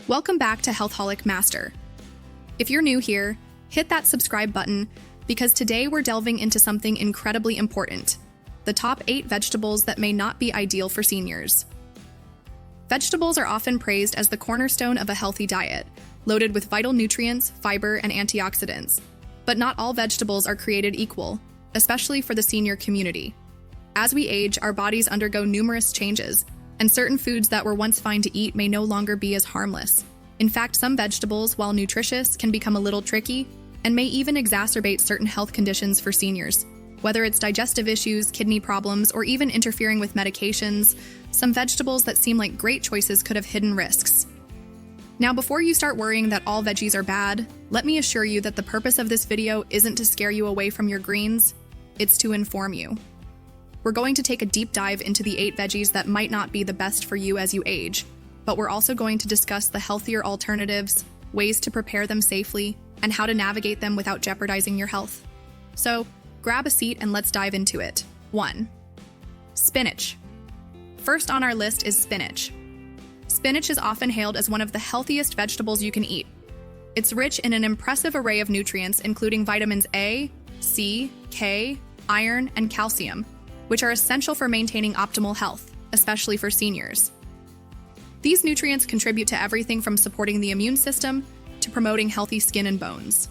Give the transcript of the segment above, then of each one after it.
Welcome back to Healthholic Master. If you're new here, hit that subscribe button because today we're delving into something incredibly important: the top 8 vegetables that may not be ideal for seniors. Vegetables are often praised as the cornerstone of a healthy diet, loaded with vital nutrients, fiber, and antioxidants. But not all vegetables are created equal, especially for the senior community. As we age, our bodies undergo numerous changes, and certain foods that were once fine to eat may no longer be as harmless. In fact, some vegetables, while nutritious, can become a little tricky and may even exacerbate certain health conditions for seniors. Whether it's digestive issues, kidney problems, or even interfering with medications, some vegetables that seem like great choices could have hidden risks. Now, before you start worrying that all veggies are bad, let me assure you that the purpose of this video isn't to scare you away from your greens, it's to inform you. We're going to take a deep dive into the 8 veggies that might not be the best for you as you age, but we're also going to discuss the healthier alternatives, ways to prepare them safely, and how to navigate them without jeopardizing your health. So, grab a seat and let's dive into it. 1. Spinach. First on our list is spinach. Spinach is often hailed as one of the healthiest vegetables you can eat. It's rich in an impressive array of nutrients, including vitamins A, C, K, iron, and calcium, which are essential for maintaining optimal health, especially for seniors. These nutrients contribute to everything from supporting the immune system to promoting healthy skin and bones.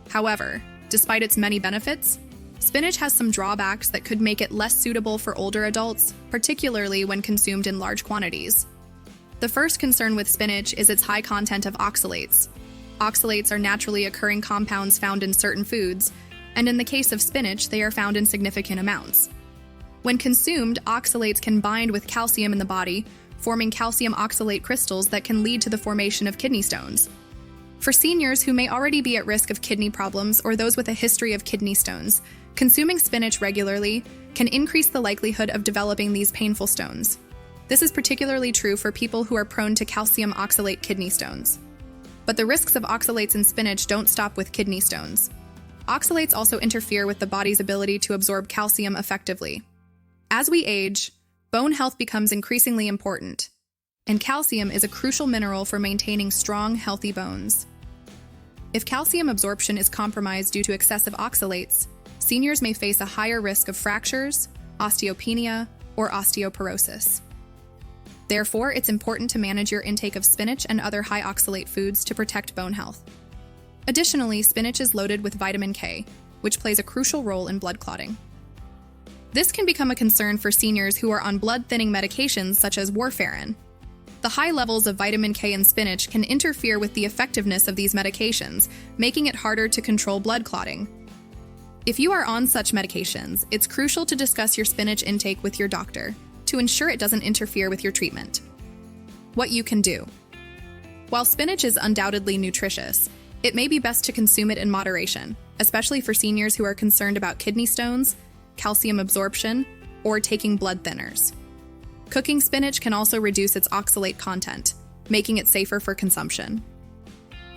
However, despite its many benefits, spinach has some drawbacks that could make it less suitable for older adults, particularly when consumed in large quantities. The first concern with spinach is its high content of oxalates. Oxalates are naturally occurring compounds found in certain foods, and in the case of spinach, they are found in significant amounts. When consumed, oxalates can bind with calcium in the body, forming calcium oxalate crystals that can lead to the formation of kidney stones. For seniors who may already be at risk of kidney problems or those with a history of kidney stones, consuming spinach regularly can increase the likelihood of developing these painful stones. This is particularly true for people who are prone to calcium oxalate kidney stones. But the risks of oxalates in spinach don't stop with kidney stones. Oxalates also interfere with the body's ability to absorb calcium effectively. As we age, bone health becomes increasingly important, and calcium is a crucial mineral for maintaining strong, healthy bones. If calcium absorption is compromised due to excessive oxalates, seniors may face a higher risk of fractures, osteopenia, or osteoporosis. Therefore, it's important to manage your intake of spinach and other high oxalate foods to protect bone health. Additionally, spinach is loaded with vitamin K, which plays a crucial role in blood clotting. This can become a concern for seniors who are on blood-thinning medications such as warfarin. The high levels of vitamin K in spinach can interfere with the effectiveness of these medications, making it harder to control blood clotting. If you are on such medications, it's crucial to discuss your spinach intake with your doctor to ensure it doesn't interfere with your treatment. What you can do. While spinach is undoubtedly nutritious, it may be best to consume it in moderation, especially for seniors who are concerned about kidney stones, calcium absorption, or taking blood thinners. Cooking spinach can also reduce its oxalate content, making it safer for consumption.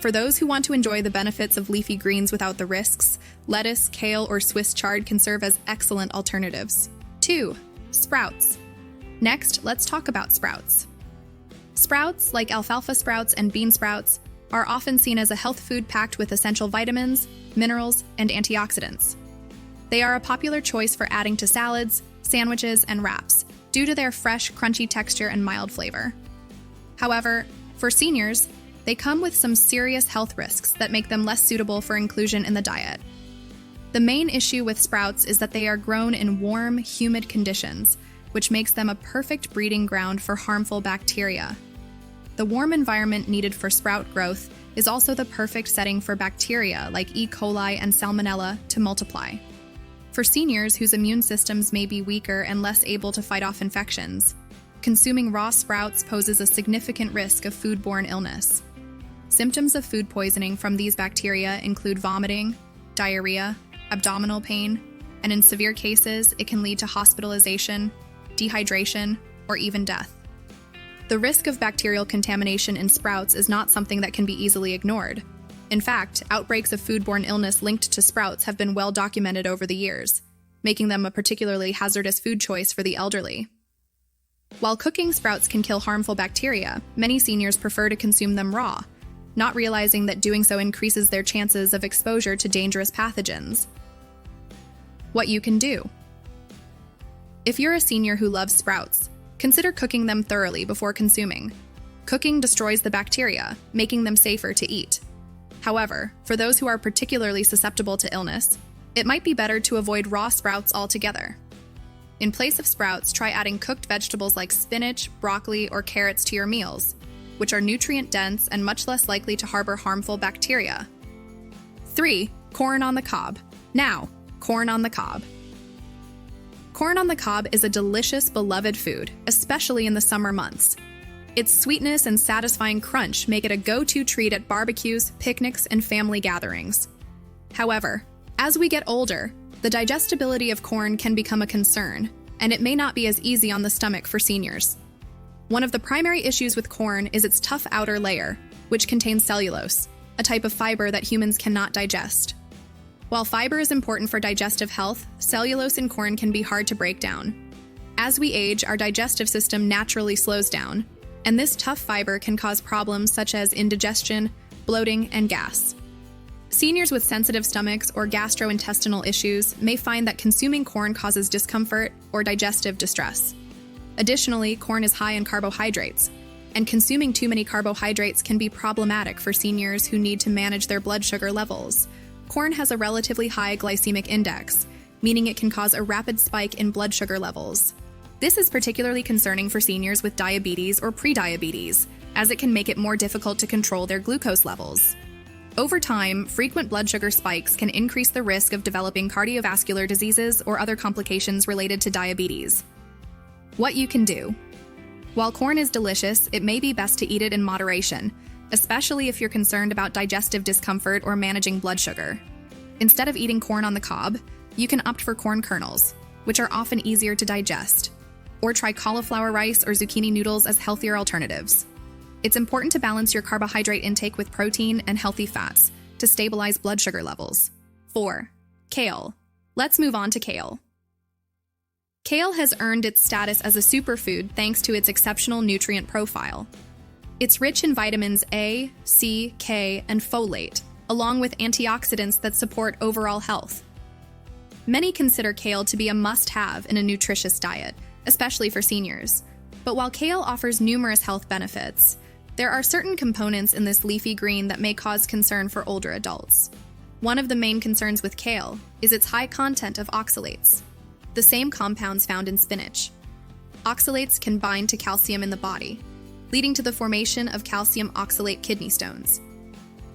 For those who want to enjoy the benefits of leafy greens without the risks, lettuce, kale, or Swiss chard can serve as excellent alternatives. 2. Sprouts. Next, let's talk about sprouts. Sprouts, like alfalfa sprouts and bean sprouts, are often seen as a health food packed with essential vitamins, minerals, and antioxidants. They are a popular choice for adding to salads, sandwiches, and wraps due to their fresh, crunchy texture and mild flavor. However, for seniors, they come with some serious health risks that make them less suitable for inclusion in the diet. The main issue with sprouts is that they are grown in warm, humid conditions, which makes them a perfect breeding ground for harmful bacteria. The warm environment needed for sprout growth is also the perfect setting for bacteria like E. coli and Salmonella to multiply. For seniors whose immune systems may be weaker and less able to fight off infections, consuming raw sprouts poses a significant risk of foodborne illness. Symptoms of food poisoning from these bacteria include vomiting, diarrhea, abdominal pain, and in severe cases, it can lead to hospitalization, dehydration, or even death. The risk of bacterial contamination in sprouts is not something that can be easily ignored. In fact, outbreaks of foodborne illness linked to sprouts have been well documented over the years, making them a particularly hazardous food choice for the elderly. While cooking sprouts can kill harmful bacteria, many seniors prefer to consume them raw, not realizing that doing so increases their chances of exposure to dangerous pathogens. What you can do. If you're a senior who loves sprouts, consider cooking them thoroughly before consuming. Cooking destroys the bacteria, making them safer to eat. However, for those who are particularly susceptible to illness, it might be better to avoid raw sprouts altogether. In place of sprouts, try adding cooked vegetables like spinach, broccoli, or carrots to your meals, which are nutrient-dense and much less likely to harbor harmful bacteria. 3. Corn on the cob. Now, corn on the cob. Corn on the cob is a delicious, beloved food, especially in the summer months. Its sweetness and satisfying crunch make it a go-to treat at barbecues, picnics, and family gatherings. However, as we get older, the digestibility of corn can become a concern, and it may not be as easy on the stomach for seniors. One of the primary issues with corn is its tough outer layer, which contains cellulose, a type of fiber that humans cannot digest. While fiber is important for digestive health, cellulose in corn can be hard to break down. As we age, our digestive system naturally slows down, and this tough fiber can cause problems such as indigestion, bloating, and gas. Seniors with sensitive stomachs or gastrointestinal issues may find that consuming corn causes discomfort or digestive distress. Additionally, corn is high in carbohydrates, and consuming too many carbohydrates can be problematic for seniors who need to manage their blood sugar levels. Corn has a relatively high glycemic index, meaning it can cause a rapid spike in blood sugar levels. This is particularly concerning for seniors with diabetes or prediabetes, as it can make it more difficult to control their glucose levels. Over time, frequent blood sugar spikes can increase the risk of developing cardiovascular diseases or other complications related to diabetes. What you can do. While corn is delicious, it may be best to eat it in moderation, especially if you're concerned about digestive discomfort or managing blood sugar. Instead of eating corn on the cob, you can opt for corn kernels, which are often easier to digest, or try cauliflower rice or zucchini noodles as healthier alternatives. It's important to balance your carbohydrate intake with protein and healthy fats to stabilize blood sugar levels. 4. Kale. Let's move on to kale. Kale has earned its status as a superfood thanks to its exceptional nutrient profile. It's rich in vitamins A, C, K, and folate, along with antioxidants that support overall health. Many consider kale to be a must-have in a nutritious diet, especially for seniors. But while kale offers numerous health benefits, there are certain components in this leafy green that may cause concern for older adults. One of the main concerns with kale is its high content of oxalates, the same compounds found in spinach. Oxalates can bind to calcium in the body, leading to the formation of calcium oxalate kidney stones.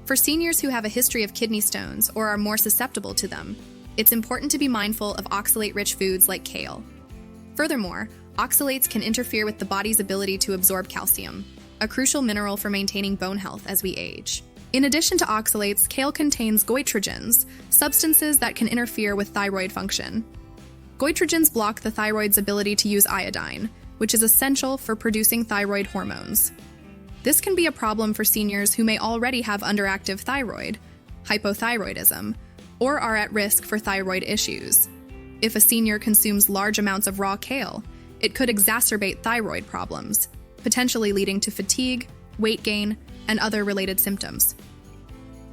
For seniors who have a history of kidney stones or are more susceptible to them, it's important to be mindful of oxalate-rich foods like kale. Furthermore, oxalates can interfere with the body's ability to absorb calcium, a crucial mineral for maintaining bone health as we age. In addition to oxalates, kale contains gout-triggers, substances that can interfere with thyroid function. Gout-triggers block the thyroid's ability to use iodine, which is essential for producing thyroid hormones. This can be a problem for seniors who may already have underactive thyroid, hypothyroidism, or are at risk for thyroid issues. If a senior consumes large amounts of raw kale, it could exacerbate thyroid problems, potentially leading to fatigue, weight gain, and other related symptoms.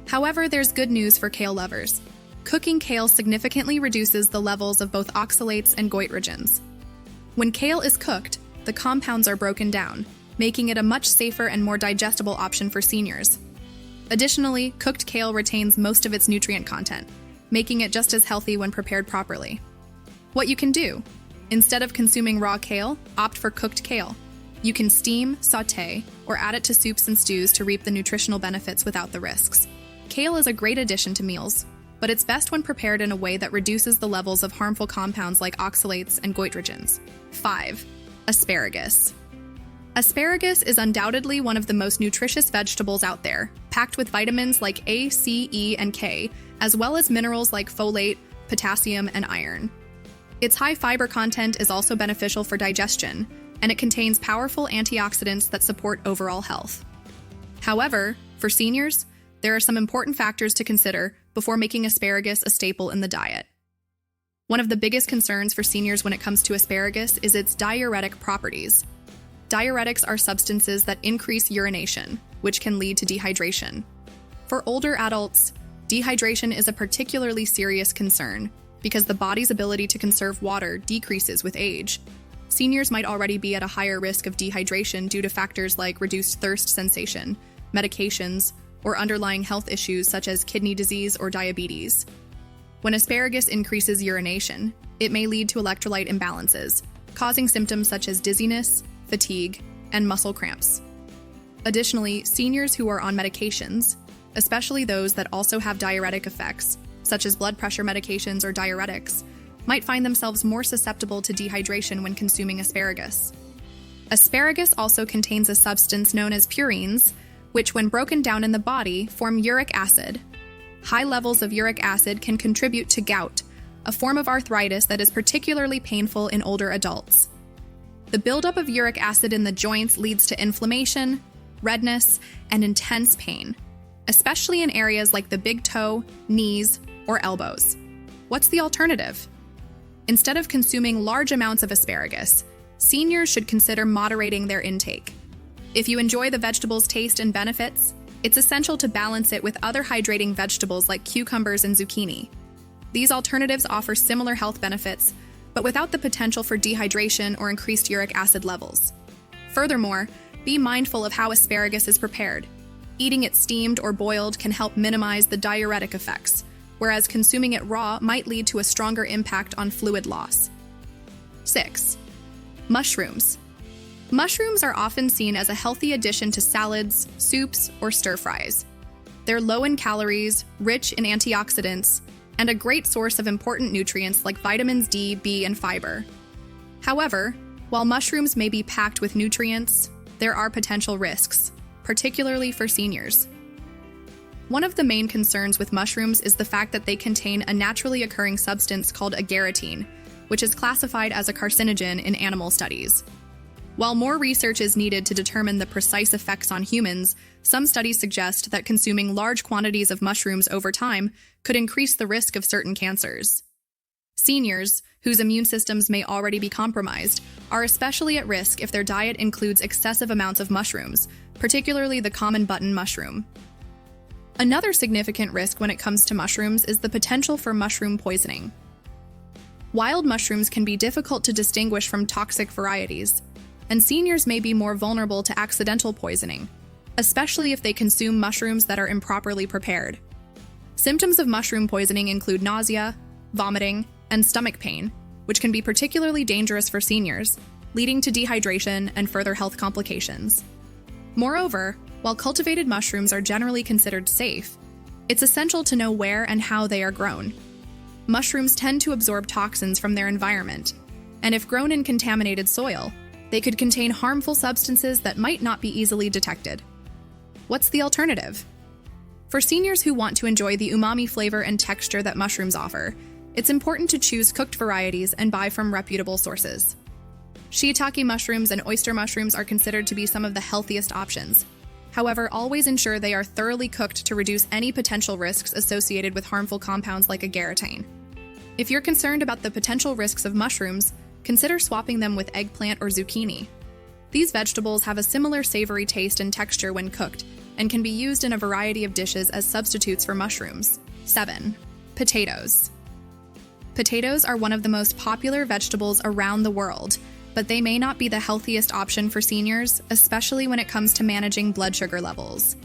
However, there's good news for kale lovers. Cooking kale significantly reduces the levels of both oxalates and gout-triggers. When kale is cooked, the compounds are broken down, making it a much safer and more digestible option for seniors. Additionally, cooked kale retains most of its nutrient content, making it just as healthy when prepared properly. What you can do. Instead of consuming raw kale, opt for cooked kale. You can steam, sauté, or add it to soups and stews to reap the nutritional benefits without the risks. Kale is a great addition to meals, but it's best when prepared in a way that reduces the levels of harmful compounds like oxalates and gout-triggers. 5. Asparagus. Asparagus is undoubtedly one of the most nutritious vegetables out there, packed with vitamins like A, C, E, and K, as well as minerals like folate, potassium, and iron. Its high fiber content is also beneficial for digestion, and it contains powerful antioxidants that support overall health. However, for seniors, there are some important factors to consider before making asparagus a staple in the diet. One of the biggest concerns for seniors when it comes to asparagus is its diuretic properties. Diuretics are substances that increase urination, which can lead to dehydration. For older adults, dehydration is a particularly serious concern because the body's ability to conserve water decreases with age. Seniors might already be at a higher risk of dehydration due to factors like reduced thirst sensation, medications, or underlying health issues such as kidney disease or diabetes. When asparagus increases urination, it may lead to electrolyte imbalances, causing symptoms such as dizziness, fatigue, and muscle cramps. Additionally, seniors who are on medications, especially those that also have diuretic effects, such as blood pressure medications or diuretics, might find themselves more susceptible to dehydration when consuming asparagus. Asparagus also contains a substance known as purines, which when broken down in the body form uric acid. High levels of uric acid can contribute to gout, a form of arthritis that is particularly painful in older adults. The buildup of uric acid in the joints leads to inflammation, redness, and intense pain, especially in areas like the big toe, knees, or elbows. What's the alternative? Instead of consuming large amounts of asparagus, seniors should consider moderating their intake. If you enjoy the vegetable's taste and benefits, it's essential to balance it with other hydrating vegetables like cucumbers and zucchini. These alternatives offer similar health benefits, but without the potential for dehydration or increased uric acid levels. Furthermore, be mindful of how asparagus is prepared. Eating it steamed or boiled can help minimize the diuretic effects, whereas consuming it raw might lead to a stronger impact on fluid loss. 6. Mushrooms. Mushrooms are often seen as a healthy addition to salads, soups, or stir-fries. They're low in calories, rich in antioxidants, and a great source of important nutrients like vitamins D, B, and fiber. However, while mushrooms may be packed with nutrients, there are potential risks, particularly for seniors. One of the main concerns with mushrooms is the fact that they contain a naturally occurring substance called agaritine, which is classified as a carcinogen in animal studies. While more research is needed to determine the precise effects on humans, some studies suggest that consuming large quantities of mushrooms over time could increase the risk of certain cancers. Seniors, whose immune systems may already be compromised, are especially at risk if their diet includes excessive amounts of mushrooms, particularly the common button mushroom. Another significant risk when it comes to mushrooms is the potential for mushroom poisoning. Wild mushrooms can be difficult to distinguish from toxic varieties, and seniors may be more vulnerable to accidental poisoning, especially if they consume mushrooms that are improperly prepared. Symptoms of mushroom poisoning include nausea, vomiting, and stomach pain, which can be particularly dangerous for seniors, leading to dehydration and further health complications. Moreover, while cultivated mushrooms are generally considered safe, it's essential to know where and how they are grown. Mushrooms tend to absorb toxins from their environment, and if grown in contaminated soil, they could contain harmful substances that might not be easily detected. What's the alternative? For seniors who want to enjoy the umami flavor and texture that mushrooms offer, it's important to choose cooked varieties and buy from reputable sources. Shiitake mushrooms and oyster mushrooms are considered to be some of the healthiest options. However, always ensure they are thoroughly cooked to reduce any potential risks associated with harmful compounds like agaritine. If you're concerned about the potential risks of mushrooms, consider swapping them with eggplant or zucchini. These vegetables have a similar savory taste and texture when cooked, and can be used in a variety of dishes as substitutes for mushrooms. 7. Potatoes. Potatoes are one of the most popular vegetables around the world, but they may not be the healthiest option for seniors, especially when it comes to managing blood sugar levels.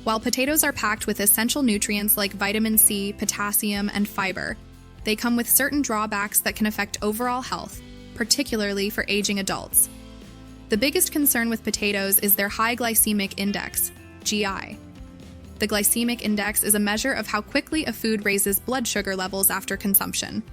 While potatoes are packed with essential nutrients like vitamin C, potassium, and fiber, they come with certain drawbacks that can affect overall health, particularly for aging adults. The biggest concern with potatoes is their high glycemic index, GI. The glycemic index is a measure of how quickly a food raises blood sugar levels after consumption.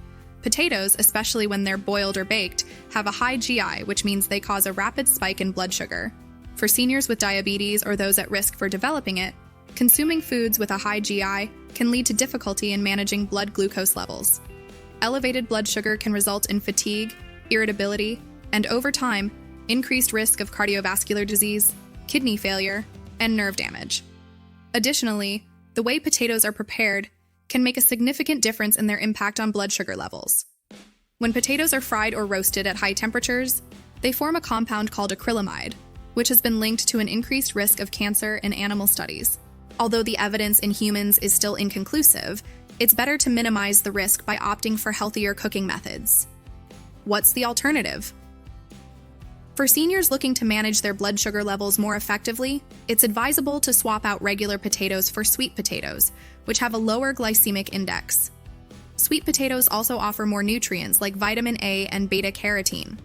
Potatoes, especially when they're boiled or baked, have a high GI, which means they cause a rapid spike in blood sugar. For seniors with diabetes or those at risk for developing it, consuming foods with a high GI can lead to difficulty in managing blood glucose levels. Elevated blood sugar can result in fatigue, irritability, and over time, increased risk of cardiovascular disease, kidney failure, and nerve damage. Additionally, the way potatoes are prepared can make a significant difference in their impact on blood sugar levels. When potatoes are fried or roasted at high temperatures, they form a compound called acrylamide, which has been linked to an increased risk of cancer in animal studies. Although the evidence in humans is still inconclusive, it's better to minimize the risk by opting for healthier cooking methods. What's the alternative? For seniors looking to manage their blood sugar levels more effectively, it's advisable to swap out regular potatoes for sweet potatoes, which have a lower glycemic index. Sweet potatoes also offer more nutrients like vitamin A and beta-carotene.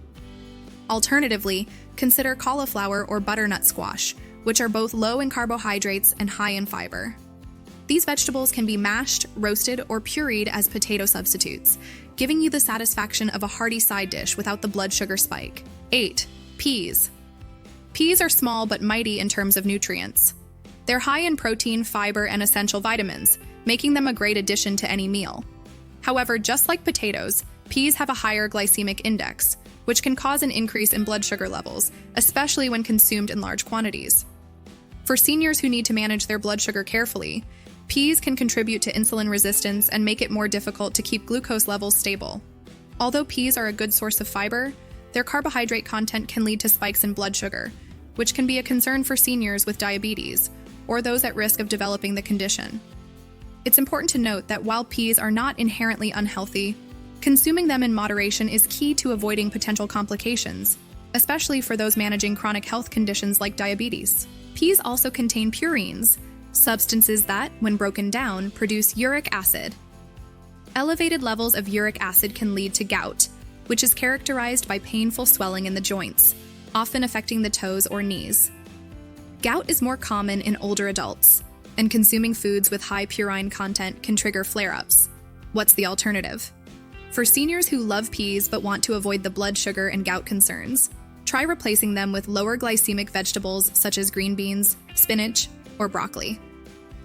Alternatively, consider cauliflower or butternut squash, which are both low in carbohydrates and high in fiber. These vegetables can be mashed, roasted, or pureed as potato substitutes, giving you the satisfaction of a hearty side dish without the blood sugar spike. 8. Peas. Peas are small but mighty in terms of nutrients. They're high in protein, fiber, and essential vitamins, making them a great addition to any meal. However, just like potatoes, peas have a higher glycemic index, which can cause an increase in blood sugar levels, especially when consumed in large quantities. For seniors who need to manage their blood sugar carefully, peas can contribute to insulin resistance and make it more difficult to keep glucose levels stable. Although peas are a good source of fiber, their carbohydrate content can lead to spikes in blood sugar, which can be a concern for seniors with diabetes or those at risk of developing the condition. It's important to note that while peas are not inherently unhealthy, consuming them in moderation is key to avoiding potential complications, especially for those managing chronic health conditions like diabetes. Peas also contain purines, substances that, when broken down, produce uric acid. Elevated levels of uric acid can lead to gout, which is characterized by painful swelling in the joints, often affecting the toes or knees. Gout is more common in older adults, and consuming foods with high purine content can trigger flare-ups. What's the alternative? For seniors who love peas but want to avoid the blood sugar and gout concerns, try replacing them with lower glycemic vegetables such as green beans, spinach, or broccoli.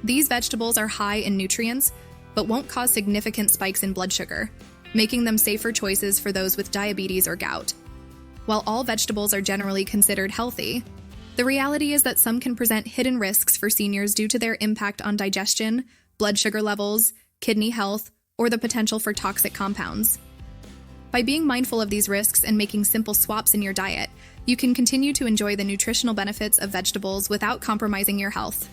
These vegetables are high in nutrients, but won't cause significant spikes in blood sugar, making them safer choices for those with diabetes or gout. While all vegetables are generally considered healthy, the reality is that some can present hidden risks for seniors due to their impact on digestion, blood sugar levels, kidney health, or the potential for toxic compounds. By being mindful of these risks and making simple swaps in your diet, you can continue to enjoy the nutritional benefits of vegetables without compromising your health.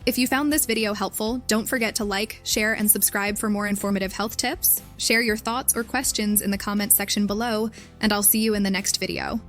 If you found this video helpful, don't forget to like, share, and subscribe for more informative health tips. Share your thoughts or questions in the comments section below, and I'll see you in the next video.